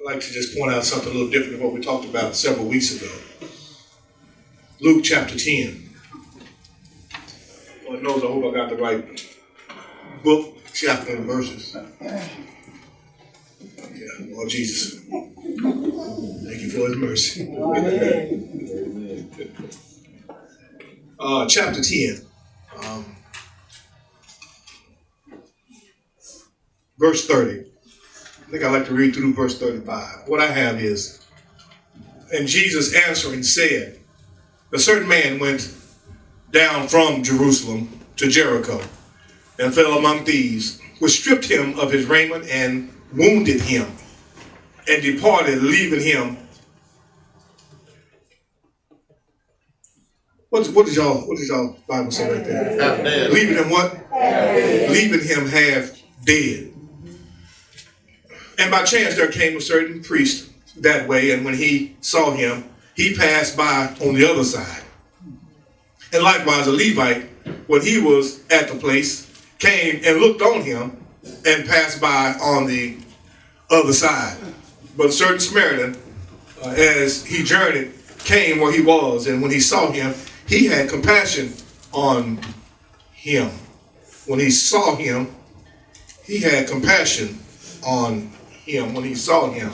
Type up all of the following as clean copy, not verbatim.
like to just point out something a little different than what we talked about several weeks ago. Luke chapter 10. Lord knows I hope I got the right book, chapter, and verses. Yeah, Lord Jesus. Thank you for his mercy. Chapter 10. Verse 30. I think I'd like to read through verse 35. What I have is, and Jesus answering said, a certain man went down from Jerusalem to Jericho and fell among thieves, which stripped him of his raiment and wounded him, and departed, leaving him. What did y'all Bible say right there? Half dead. Leaving him what? Leaving him half dead. And by chance there came a certain priest that way, and when he saw him, he passed by on the other side. And likewise a Levite, when he was at the place, came and looked on him and passed by on the other side. But a certain Samaritan, as he journeyed, came where he was, and when he saw him, he had compassion on him. When he saw him, he had compassion on him. When he saw him,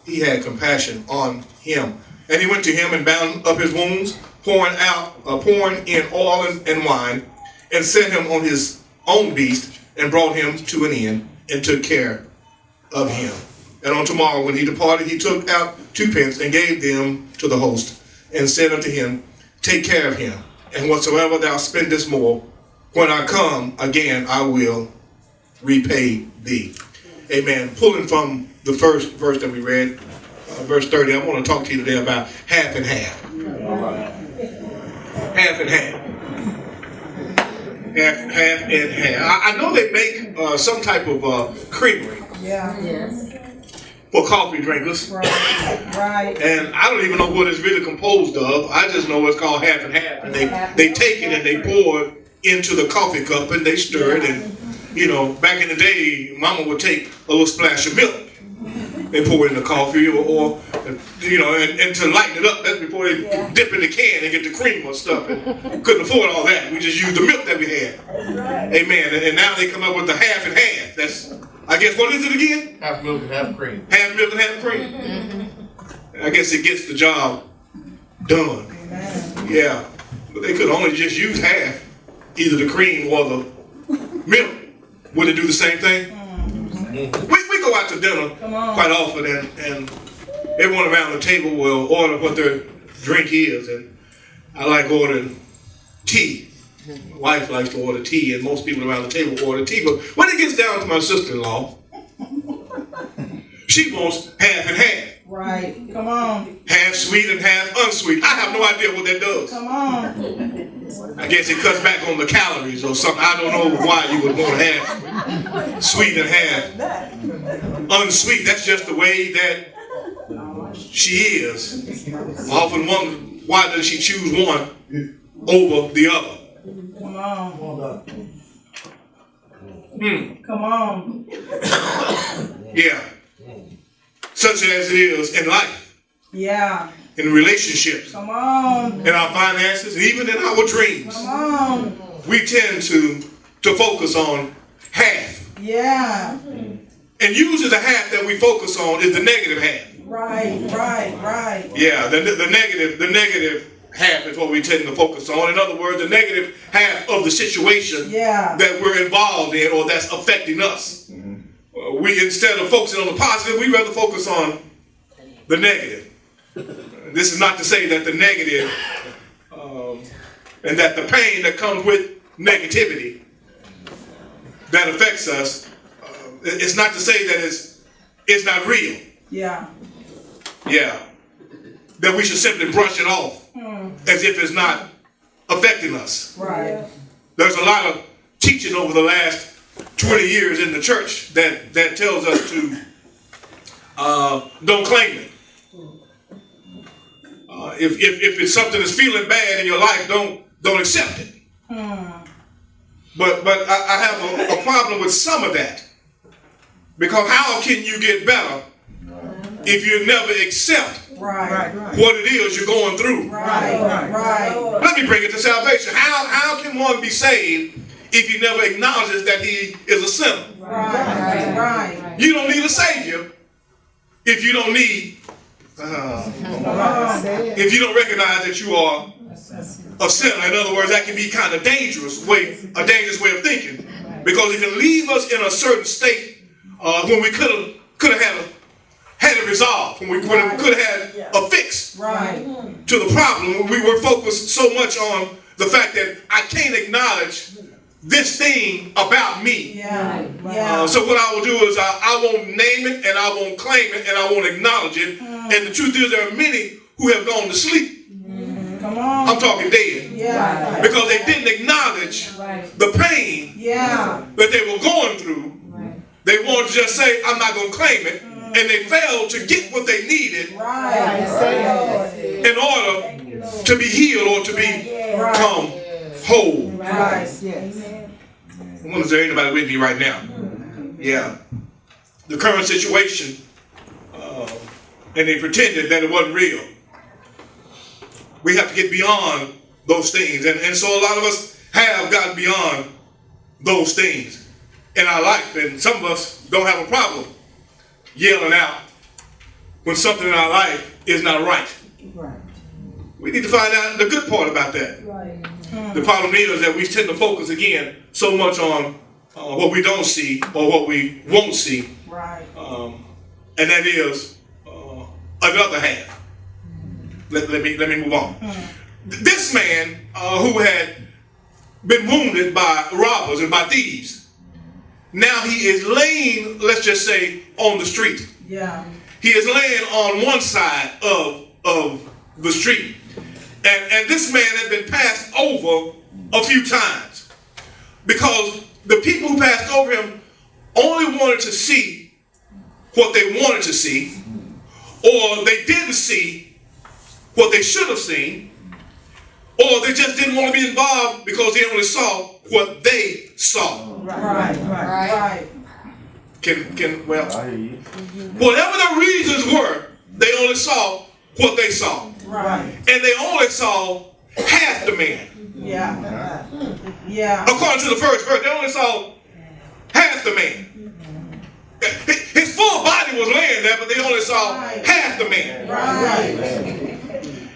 he had compassion on him. And he went to him and bound up his wounds, pouring in oil and wine, and set him on his own beast, and brought him to an inn, and took care of him. And on tomorrow when he departed, he took out 2 pence and gave them to the host, and said unto him, take care of him, and whatsoever thou spendest more, when I come again, I will repay thee. Amen. Pulling from the first verse that we read, verse 30, I want to talk to you today about half and half. Half and half. Half and half. I know they make some type of creamery. Yeah. Yes. For coffee drinkers. Right. And I don't even know what it's really composed of. I just know it's called half and half. And they take it and they pour it into the coffee cup and they stir it. And, you know, back in the day, Mama would take a little splash of milk and pour it in the coffee or you know, and to lighten it up. That's before they dip in the can and get the cream or stuff. And couldn't afford all that. We just used the milk that we had. Right. Amen. And now they come up with the half and half. That's, I guess, what is it again? Half milk and half cream. Half milk and half cream. Mm-hmm. I guess it gets the job done. Amen. Yeah. But they could only just use half, either the cream or the milk. Would it do the same thing? Mm-hmm. We go out to dinner quite often, and everyone around the table will order what their drink is. And I like ordering tea. My wife likes to order tea, and most people around the table order tea. But when it gets down to my sister-in-law, she wants half and half. Right. Come on. Half sweet and half unsweet. I have no idea what that does. Come on. I guess it cuts back on the calories or something. I don't know why you would want half sweet and half unsweet. That's just the way that she is. I often wonder, why does she choose one over the other? Come on. Come on. Yeah. Such as it is in life. Yeah. In relationships. Come on. In our finances, and even in our dreams. Come on. We tend to focus on half. Yeah. And usually the half that we focus on is the negative half. Right. Yeah, the negative half is what we tend to focus on. In other words, the negative half of the situation that we're involved in or that's affecting us. We, instead of focusing on the positive, we rather focus on the negative. This is not to say that the negative and that the pain that comes with negativity that affects us, it's not to say that it's not real. Yeah. That we should simply brush it off as if it's not affecting us. Right. There's a lot of teaching over the last 20 years in the church that tells us to don't claim it. If it's something that's feeling bad in your life, don't accept it. But I have a problem with some of that, because how can you get better if you never accept Right. what it is you're going through. Right. Let me bring it to salvation. How can one be saved if he never acknowledges that he is a sinner? Right. You don't need a savior if you don't need, if you don't recognize that you are a sinner. In other words, that can be kind of a dangerous way of thinking, because it can leave us in a certain state when we could have had it resolved, when we could have had a fix to the problem. We were focused so much on the fact that I can't acknowledge this thing about me. So what I will do is I won't name it, and I won't claim it, and I won't acknowledge it. And the truth is, there are many who have gone to sleep. Come on. I'm talking dead. Because they didn't acknowledge the pain that they were going through. They wanted to just say, I'm not going to claim it. And they failed to get what they needed in order to be healed or to become whole. I wonder if there's anybody with me right now. Yeah. The current situation, and they pretended that it wasn't real. We have to get beyond those things. And so a lot of us have gotten beyond those things in our life. And some of us don't have a problem yelling out when something in our life is not right. We need to find out the good part about that. The problem is that we tend to focus again so much on what we don't see or what we won't see. And that is another half. Let me move on. This man who had been wounded by robbers and by thieves, now he is laying, let's just say, on the street. He is laying on one side of the street. And this man had been passed over a few times, because the people who passed over him only wanted to see what they wanted to see, or they didn't see what they should have seen, or they just didn't want to be involved because they only saw what they saw. Well, whatever the reasons were, they only saw what they saw. And they only saw half the man. According to the first verse, they only saw half the man. His full body was laying there, but they only saw half the man.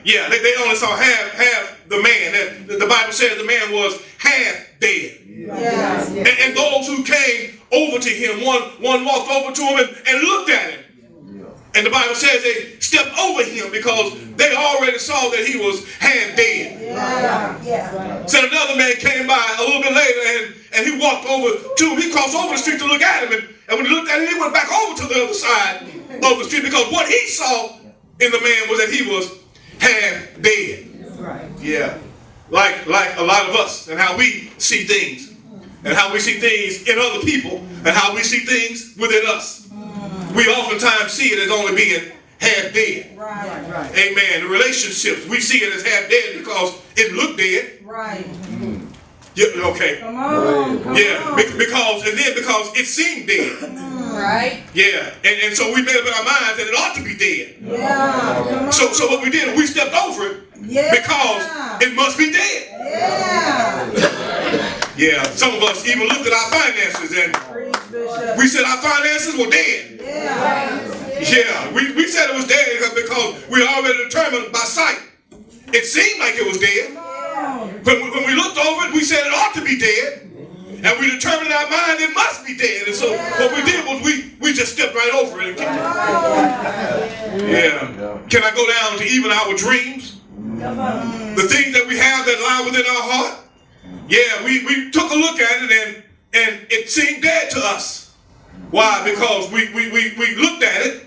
Yeah, they only saw half the man. The Bible says the man was half dead. And those who came over to him, one walked over to him and looked at him. And the Bible says they stepped over him because they already saw that he was half dead. So another man came by a little bit later, and he walked over to him. He crossed over the street to look at him. And when he looked at him, he went back over to the other side of the street, because what he saw in the man was that he was half dead. Yeah. Like a lot of us, and how we see things, and how we see things in other people, and how we see things within us. We oftentimes see it as only being half dead. Amen. The relationships, we see it as half dead because it looked dead. Yeah, okay. Come on. Because it seemed dead. Yeah. And so we made up in our minds that it ought to be dead. So what we did, we stepped over it because it must be dead. Yeah. Some of us even looked at our finances and we said our finances were dead. Yeah. We said it was dead because we already determined by sight. It seemed like it was dead. When we looked over it, we said it ought to be dead. And we determined in our mind it must be dead. And so what we did was we just stepped right over it and kicked it. Yeah. Can I go down to even our dreams? The things that we have that lie within our heart? Yeah, we took a look at it and it seemed dead to us. Why? Because we looked at it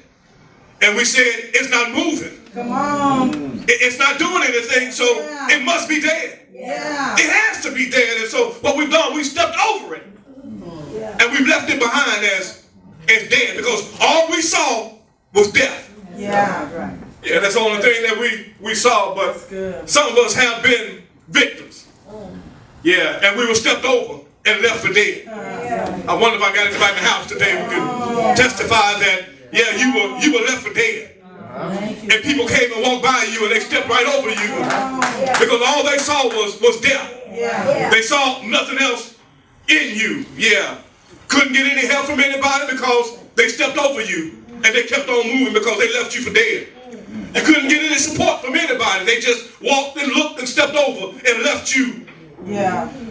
and we said it's not moving. Come on. It's not doing anything, so it must be dead. It has to be dead. And so what we've done, we stepped over it. And we've left it behind as dead, because all we saw was death. Yeah, that's the only thing that we saw. But some of us have been victims. Yeah, and we were stepped over and left for dead. I wonder if I got anybody in the house today who can testify that Yeah, you were left for dead. And people came and walked by you and they stepped right over you because all they saw was death. Yeah. They saw nothing else in you. Yeah. Couldn't get any help from anybody because they stepped over you and they kept on moving because they left you for dead. You couldn't get any support from anybody. They just walked and looked and stepped over and left you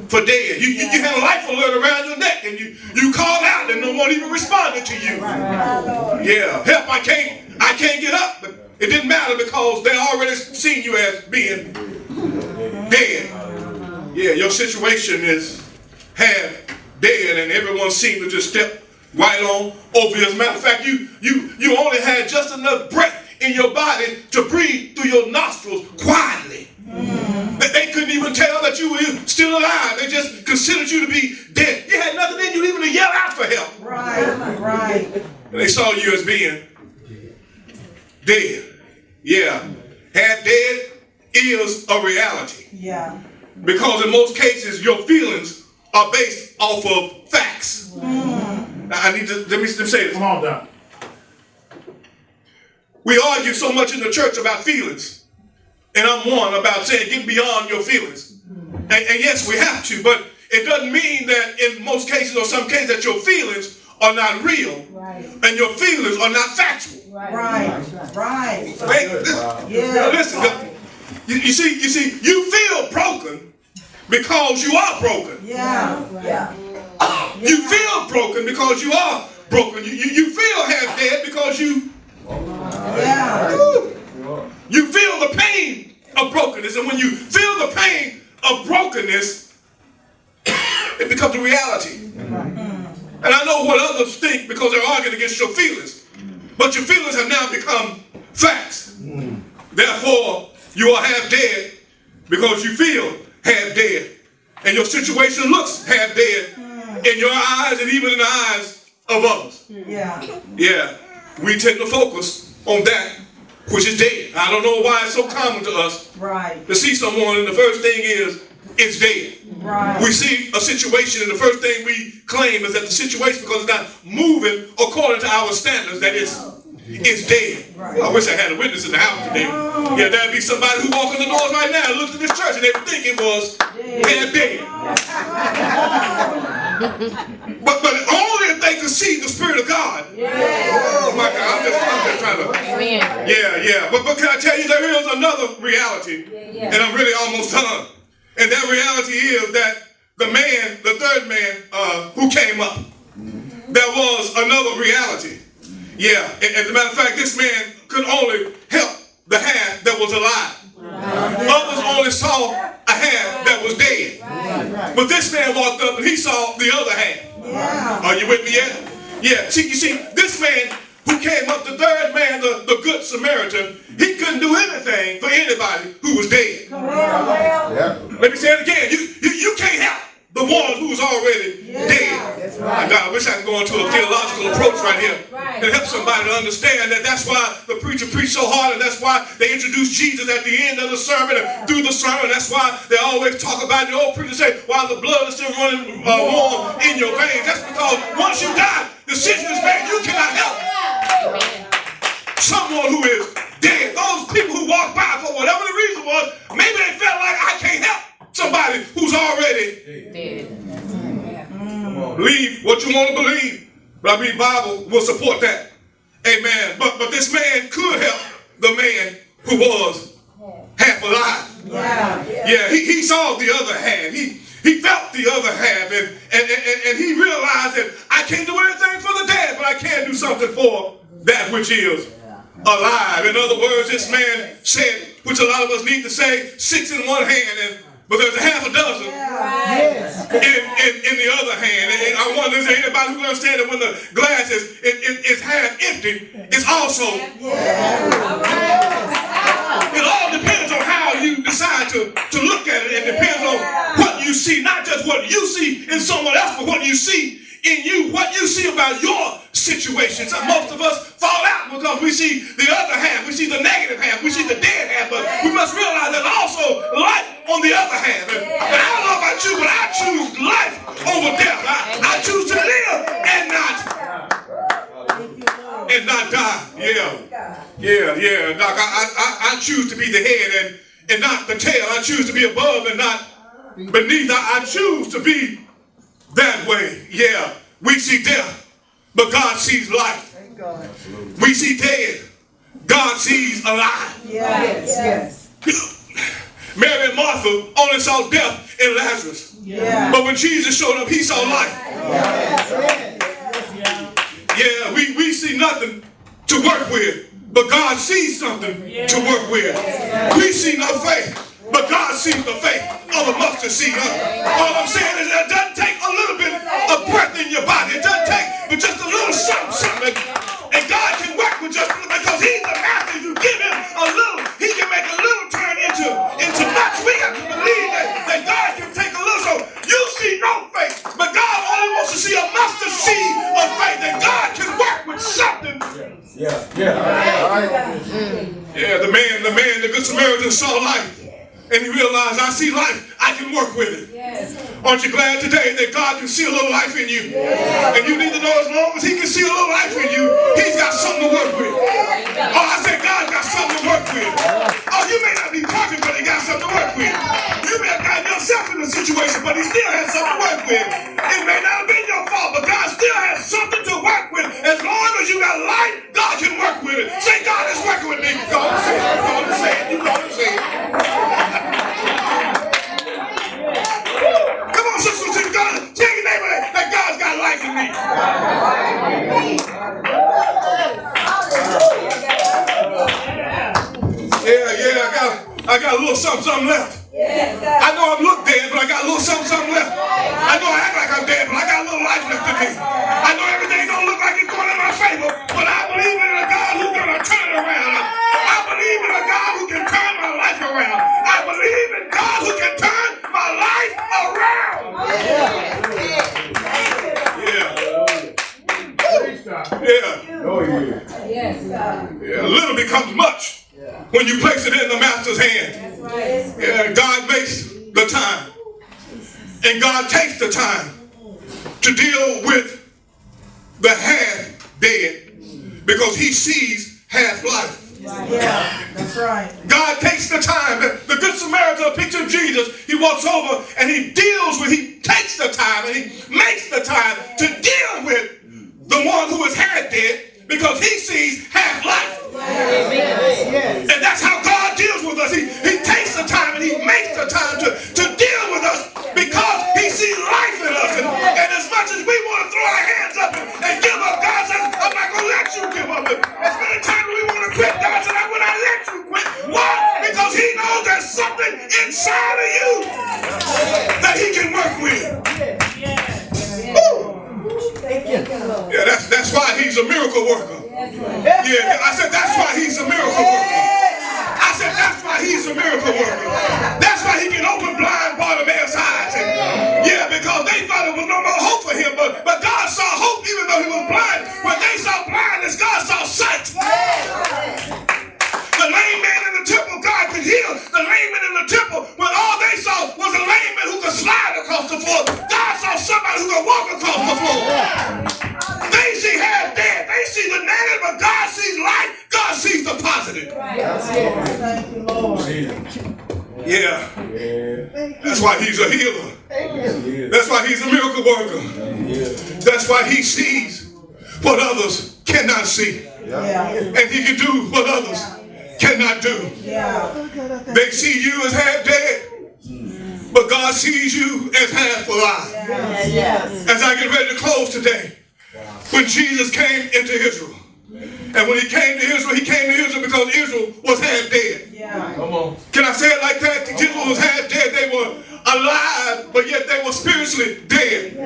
for dead. You had a life alert around your neck and you called out and no one even responded to you. Yeah. Help, I can't get up. But it didn't matter because they already seen you as being dead. Yeah, your situation is half dead and everyone seemed to just step right on over you. As a matter of fact, you only had just enough breath in your body to breathe through your nostrils quietly. They couldn't even tell that you were still alive. They just considered you to be dead. You had nothing in you even to yell out for help. Right. And they saw you as being dead. Yeah. Half dead is a reality. Yeah. Because in most cases, your feelings are based off of facts. Now, I need to, let me say this. Come on, Doc. We argue so much in the church about feelings. And I'm one about saying get beyond your feelings. And yes, we have to, but it doesn't mean that in most cases or some cases that your feelings are not real and your feelings are not factual. Right. Listen, you see, you feel broken because you are broken. Yeah. You feel broken because you are broken. You feel half dead because you feel the pain of brokenness. And when you feel the pain of brokenness, it becomes a reality. And I know what others think because they're arguing against your feelings. But your feelings have now become facts. Therefore, you are half dead because you feel half dead. And your situation looks half dead in your eyes and even in the eyes of others. Yeah. We tend to focus on that which is dead. I don't know why it's so common to us to see someone and the first thing is it's dead. We see a situation and the first thing we claim is that the situation, because it's not moving according to our standards, that it's dead. Well, I wish I had a witness in the house today. Yeah, there'd be somebody who walked in the doors right now and looked at this church and they would think it was half dead. But only if they could see the Spirit of God. Oh my God, I'm just trying to. Yeah. But can I tell you, there is another reality, and I'm really almost done. And that reality is that the man, the third man who came up, there was another reality. Yeah, as a matter of fact, this man could only help the half that was alive. Others only saw a half that was dead. But this man walked up and he saw the other half. Are you with me yet? Yeah, you see, this man who came up, the third man, the good Samaritan, he couldn't do anything for anybody who was dead. Let me say it again. You can't help the one who's already dead. My God, I wish I could go into a theological approach right here and help somebody to understand that that's why the preacher preached so hard, and that's why they introduced Jesus at the end of the sermon and through the sermon. That's why they always talk about the old preacher say, while the blood is still running warm in your veins. That's because once you die, the decision is made. You cannot help someone who is dead. Those people who walk by for whatever the reason was, maybe they felt like I can't help somebody who's already dead. Believe what you want to believe. But I believe the Bible will support that. Amen. But this man could help the man who was half alive. Yeah, he saw the other half. He felt the other half, and he realized that I can't do anything for the dead, but I can do something for that which is alive. In other words, this man said, which a lot of us need to say, 6 in one hand, but there's a half a dozen in the other hand. And I wonder, is there anybody who can understand that when the glass is half empty, it's also. It all depends on how you decide to look at it. It depends on what you see, not just what you see in someone else, but what you see in you, what you see about your situation. So most of us fall out because we see the other half, we see the negative half, we see the dead half, but we must realize there's also life on the other half. And I don't know about you, but I choose life over death. I choose to live and and not die. Yeah. Doc, I choose to be the head and not the tail. I choose to be above and not beneath. I choose to be that way. Yeah. We see death, but God sees life. We see dead. God sees alive. Yes. Mary and Martha only saw death in Lazarus. Yeah. But when Jesus showed up, he saw life. Yeah, we see nothing to work with, but God sees something to work with. We see no faith, but God sees the faith of a mustard seed. All I'm saying is that it doesn't take a little bit of breath in your body. It doesn't take but just a little something. And God can work with just a little, because he's the master. You give him a little, he can make a little turn into much. We have to believe that God can take a little. So you see no faith, but God only wants to see a mustard seed of faith, that God can work with something. Yeah, the Good Samaritan saw life, and he realized, I see life, I can work with it. Aren't you glad today that God can see a little life in you? And you need to know, as long as he can see a little life in you, he's got something to work with. Oh, I said God got something to work with. Oh, you may not be perfect, but he got something to work with. You may have gotten yourself in a situation, but he still has something to work with. It may not have been your fault, but God still has something to work with. As long as you got life, God can work with it. Say, God is working with me. Go on and say it. Go on and say it. You go on and say it. Come on, sister, to God. Tell your neighbor that God's got life in me. Yeah, I got a little something left. I know I look dead, but I got a little something left. I know I act like I'm dead, but I got a little life left in me. I know everything don't look like it's going in my favor, but I believe in a God who's going to turn it around. I believe in a God who can turn my life around. I believe in God who can turn my life around. Yeah, little becomes much when you place it in the master's hand. Yeah, God makes the time, and God takes the time to deal with the half dead, because he sees half life. Yeah, that's right. God takes the time. The Good Samaritan, a picture of Jesus, he walks over and he takes the time and he makes the time to deal with the one who is half dead, because he sees half life. Yes. And that's how God deals with us. He takes the time and he makes the time to deal with us, because he sees life in us. And as much as we want to throw our hands up and give up, God says, I'm not going to let you give up. As many times we want to quit, God said, I will not let you quit. Why? Because he knows there's something inside of you that he can work with. Yeah, that's why he's a miracle worker. Yeah, I said that's why he's a miracle worker. I said that's why he's a miracle worker. That's why he can open blind Bartimaeus' eyes. Yeah, because they thought there was no more hope for him, but God saw hope even though he was blind. When they saw blindness, God saw sight. The lame man in the temple, God could heal. The lame man in the temple, when all they saw was a lame man who could slide across the floor, God saw somebody who could walk across the floor. They see half dead. They see the negative, but God sees life. God sees the positive. Thank you, Lord. Yeah. That's why he's a healer. That's why he's a miracle worker. That's why he sees what others cannot see. And he can do what others cannot do. They see you as half dead, but God sees you as half alive. As I get ready to close today, when Jesus came into Israel, and when he came to Israel because Israel was half dead. Come on. Can I say it like that? Israel was half dead. They were alive, but yet they were spiritually dead.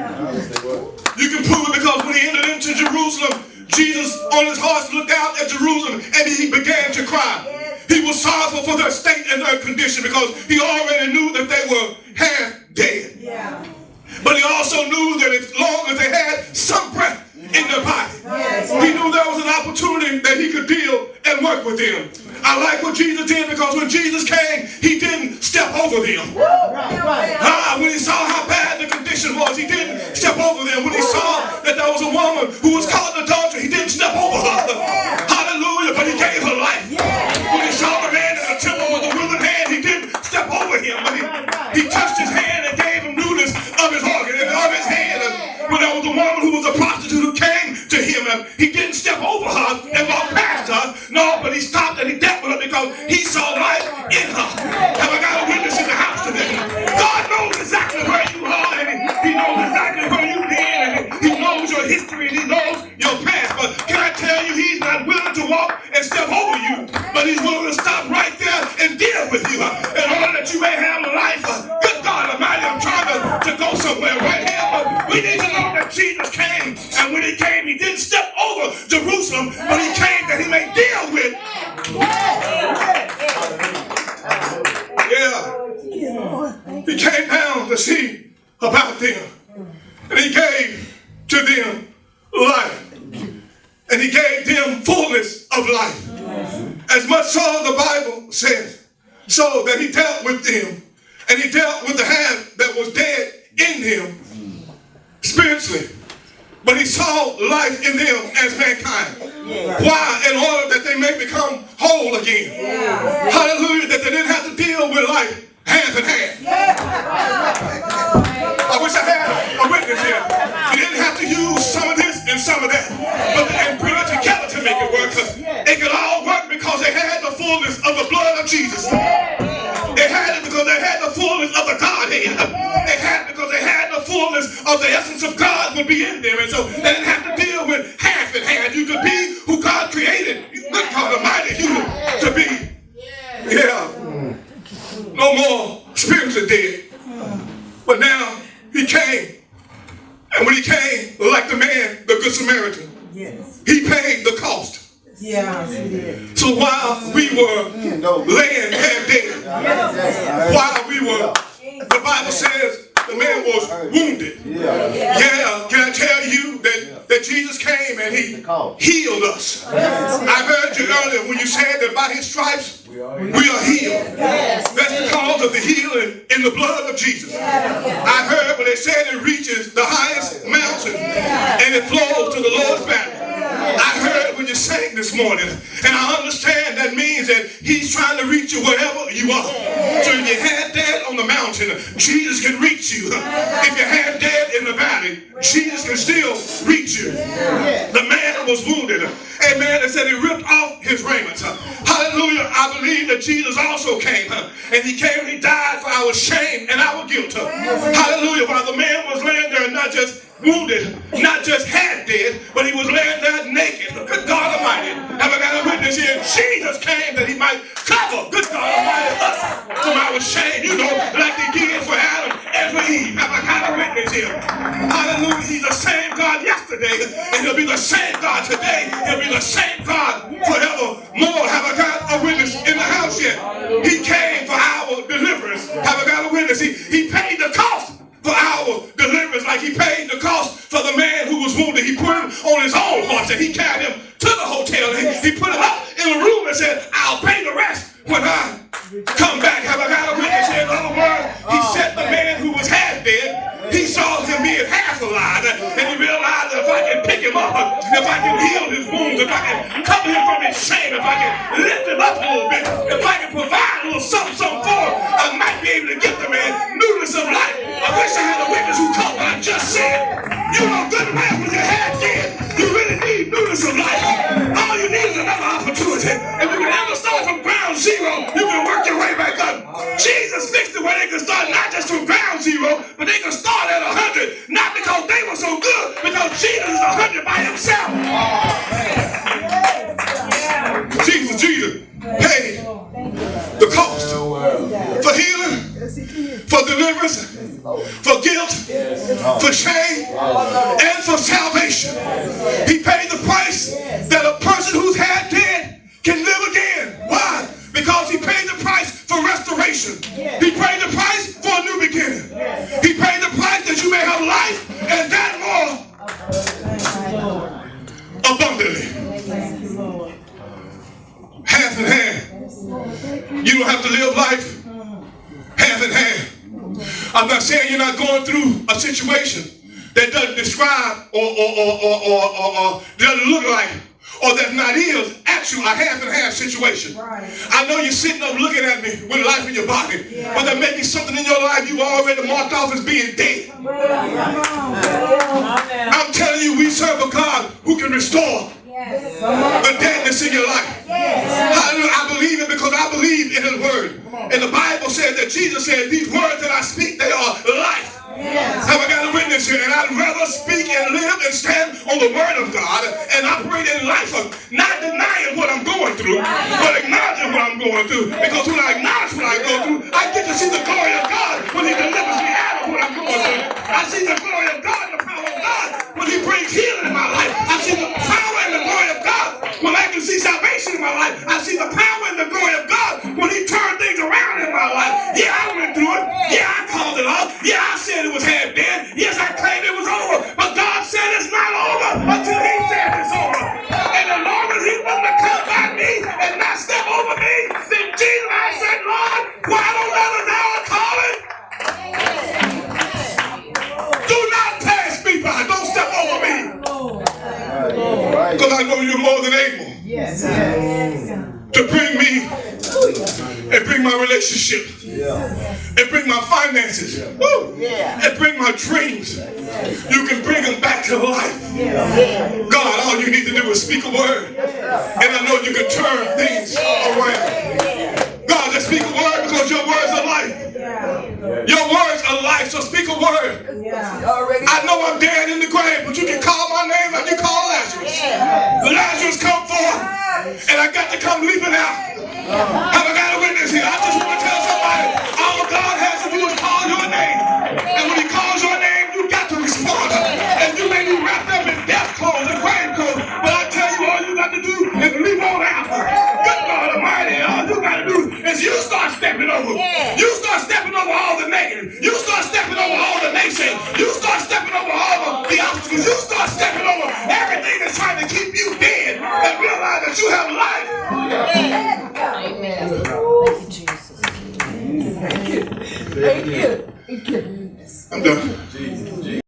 You can prove it because when he entered into Jerusalem, Jesus on his horse looked out at Jerusalem and he began to cry. He was sorrowful for their state and their condition, because he already knew that they were half dead. But he also knew that as long as they had some breath in their body, he knew there was an opportunity that he could deal and work with them. I like what Jesus did, because when Jesus came, he didn't step over them. When he saw how bad the condition was, he didn't step over them. When he saw that there was a woman who was caught in adultery, he didn't step over her. his hand and gave him newness of his organ and of his hand. When there was a woman who was a prostitute who came to him, and he didn't step over her and walk past her. No, but he stopped and he dealt with her because he saw life in her. Have I got a witness in the house today? God knows exactly where you are, and he knows exactly where you've been, and he knows your history, and he knows your past. But can I tell you, he's not willing to walk and step over you, but he's willing to stop right there and deal with you in order that you may have a life. Good God Almighty, I'm trying to go somewhere right here, but we need to know that Jesus came, and when he came, he didn't step over Jerusalem, but he came that he may deal with. Yeah. He came down to see about them, and he gave to them life, and he gave them fullness of life. As much so the Bible says, so that he dealt with them, and he dealt with the half that was dead in them spiritually, but he saw life in them as mankind. Why? In order that they may become whole again. Hallelujah, that they didn't have to deal with life half and half. I wish I had a witness here. You didn't have to use some of this and some of that, but and bring it together to make it work. It could all work because they had the fullness of the blood of Jesus. They had it because they had the fullness of the Godhead. They had it because they had the fullness of the essence of God would be in them. And so they didn't have to deal with half and half. You could be who God created. Good God Almighty, you to be. Yeah. No more spiritually dead. But now he came. And when he came, like the man, the Good Samaritan, he paid the cost. So while we were laying half dead, while we were, the Bible says the man was wounded. Yeah, can I tell you that Jesus came and he healed us? I heard you earlier when you said that by his stripes we are healed. That's because of the healing in the blood of Jesus. I heard when they said it reaches the highest mountain and it flows to the Lord's valley. I heard when you sang this morning, and I understand that means that he's trying to reach you wherever you are. So if you had dead on the mountain, Jesus can reach you. If you had dead in the valley, Jesus can still reach you. The man was wounded. Amen. It said he ripped off his raiment. Hallelujah. I believe that Jesus also came. And he came and he died for our shame and our guilt. Hallelujah. While the man was laying there, not just wounded, not just half dead, but he was laying there naked. Good God Almighty. Have I got a witness here? Jesus came that he might cover, good God Almighty, us from our shame. You know, like they did for Adam and for Eve. Have I got a witness here? Hallelujah. He's the same God yesterday, and he'll be the same God today. He'll be the same God forevermore. Have I got a witness in the house yet? He came for our deliverance. Have I got a witness? He paid the cost for our deliverance, like he paid the cost for the man who was wounded. He put him on his own horse and he carried him to the hotel. He put him up in a room and said, I'll pay the rest when I come back. Have I got a witness here? In other words, he set the man who was half dead. He saw him being half alive, and he realized that if I can pick him up, if I can heal his wounds, if I can cover him from his shame, if I can lift him up a little bit, if I can provide a little something for him, I might be able to give the man newness of life. I wish I had a witness who caught what I just said. You know good and well when you're half dead, you really need newness of life. All you need is another opportunity. If you can ever start from ground zero, you can work your way back up. Jesus fixed it where they could start not just from ground zero, but they could start at 100, not because they were so good, because Jesus is 100 by himself. Jesus paid the cost for healing, for deliverance, for guilt, for shame, and for salvation. He paid the price that a person who's half dead can live again. Why? Because he paid the price for restoration. He paid the price for a new beginning. He paid the price that you may have life and that more abundantly. Half and half. You don't have to live life half and half. I'm not saying you're not going through a situation that doesn't describe or doesn't look like or that not is got you a half and half situation. Right. I know you're sitting up looking at me with life in your body, but there may be something in your life you already marked off as being dead. I'm telling you, we serve a God who can restore the deadness in your life. I believe it because I believe in His word. And the Bible says that Jesus said, these words that I speak, they are life. Have I got a witness here? And I'd rather speak and live and stand on the word of God and operate in life of not denying what I'm going through, but acknowledging what I'm going through. Because when I acknowledge what I go through, I get to see the glory of God when He delivers me out of what I'm going through. I see the glory of God and the power of God when He brings healing in my life. I see the power and the glory of God when I can see salvation in my life. I see the power and the glory of God when He turned things around in my life. Yeah, I went through it. Yeah, I called it off. Yeah, I said it was half dead. Yes, I claimed it was over. But God said it's not over until He said it's over. And as long as He wouldn't have come by me and not step over me, then Jesus, I said, Lord, why don't others now call it? Do not pass me by. Don't step over me. Because I know you're more than able to bring me and bring my relationship and bring my finances and bring my dreams. You can bring them back to life. God, all you need to do is speak a word, and I know you can turn things around. God, just speak a word because your words are life. Your words are life, so speak a word. I know I'm dead in the grave, but you can call my name like you call Lazarus. Lazarus, come forth, and I got to come leaping out. Have I got a witness here? I just want to tell somebody, all God has to do is call your name. And when He calls your name, you got to respond. And you may be wrapped up in death clothes and grave clothes, but I tell you, all you got to do is leap on out. Good God Almighty, all you got to do is you start stepping over. You start stepping over all the negative. You start stepping over all the naysaying. You start stepping over all the obstacles. You start stepping over everything that's trying to keep you dead and realize that you have life. Amen. Thank you, Jesus. Thank you. I'm done.